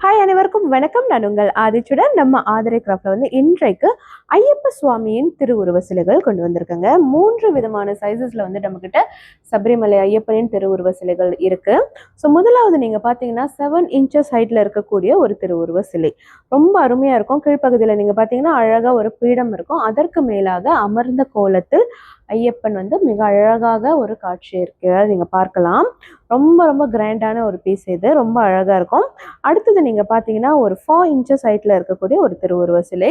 Hi அனைவருக்கும் வணக்கம். நான் உங்கள் ஆதிச்சுடன். நம்ம ஆதிரை கிராஃப்ட்ல இன்றைக்கு ஐயப்ப சுவாமியின் திருவுருவ சிலைகள் கொண்டு வந்திருக்கங்க. 3 விதமான சைஸஸ்ல நம்ம கிட்ட சபரிமலை ஐயப்பனின் திருவுருவ சிலைகள் இருக்கு. ஸோ முதலாவது நீங்க பார்த்தீங்கன்னா 7 இன்ச்சஸ் ஹைட்ல இருக்கக்கூடிய ஒரு திருவுருவ சிலை ரொம்ப அருமையா இருக்கும். கீழ்ப்பகுதியில் நீங்க பார்த்தீங்கன்னா அழகா ஒரு பீடம் இருக்கும். அதற்கு மேலாக அமர்ந்த கோலத்தில் ஐயப்பன் மிக அழகாக ஒரு காட்சி இருக்கிறது நீங்க பார்க்கலாம். ரொம்ப ரொம்ப கிராண்டான ஒரு பீஸ் இது, ரொம்ப அழகா இருக்கும். அடுத்தது நீங்க பாத்தீங்கன்னா ஒரு 4 இன்ச்சஸ் ஹைட்ல இருக்கக்கூடிய ஒரு திருவுருவ சிலை.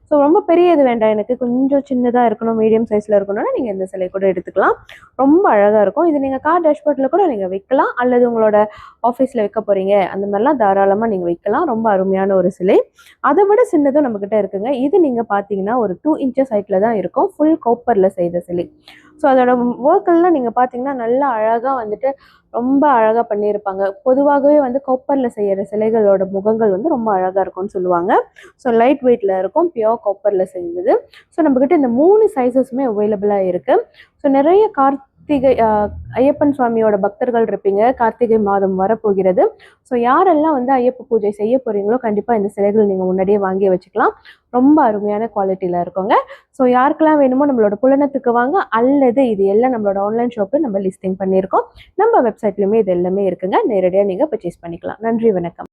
ஸோ ரொம்ப பெரிய இது வேண்டாம், எனக்கு கொஞ்சம் சின்னதா இருக்கணும், மீடியம் சைஸ்ல இருக்கணும்னா நீங்க இந்த சிலை கூட எடுத்துக்கலாம். ரொம்ப அழகா இருக்கும். இது நீங்க கார் டேஷ்போர்ட்ல கூட நீங்க வைக்கலாம், அல்லது உங்களோட ஆஃபீஸ்ல வைக்க போறீங்க அந்த மாதிரிலாம் தாராளமா நீங்க வைக்கலாம். ரொம்ப அருமையான ஒரு சிலை. அதை விட சின்னதும் நம்ம கிட்ட இருக்குங்க. இது நீங்க பாத்தீங்கன்னா ஒரு 2 இன்ச்சஸ் ஹைட்ல தான் இருக்கும். ஃபுல் காப்பர்ல செய்த சிலை. ஸோ அதோட ஒர்க்கெல்லாம் நீங்கள் பார்த்தீங்கன்னா நல்லா அழகாக ரொம்ப அழகாக பண்ணியிருப்பாங்க. பொதுவாகவே காப்பரில் செய்கிற சிலைகளோட முகங்கள் ரொம்ப அழகாக இருக்கும்னு சொல்லுவாங்க. ஸோ லைட் வெயிட்டில் இருக்கும், பியோர் காப்பரில் செய்யுது. ஸோ நம்மக்கிட்ட இந்த 3 சைஸஸுமே அவைலபிளாக இருக்குது. ஸோ நிறைய கார்த்திகை ஐயப்பன் சுவாமியோட பக்தர்கள் இருப்பீங்க. கார்த்திகை மாதம் வரப்போகிறது. ஸோ யாரெல்லாம் ஐயப்ப பூஜை செய்ய போகிறீங்களோ கண்டிப்பாக இந்த சிலைகள் நீங்கள் முன்னாடியே வாங்கி வச்சுக்கலாம். ரொம்ப அருமையான குவாலிட்டியில் இருக்குங்க. ஸோ யாருக்கெல்லாம் வேணுமோ நம்மளோட புலனத்துக்கு வாங்க, அல்லது இது எல்லாம் நம்மளோட ஆன்லைன் ஷாப்பில் நம்ம லிஸ்டிங் பண்ணியிருக்கோம். நம்ம வெப்சைட்லையுமே இது எல்லாமே இருக்குங்க. நேரடியாக நீங்கள் பர்ச்சேஸ் பண்ணிக்கலாம். நன்றி, வணக்கம்.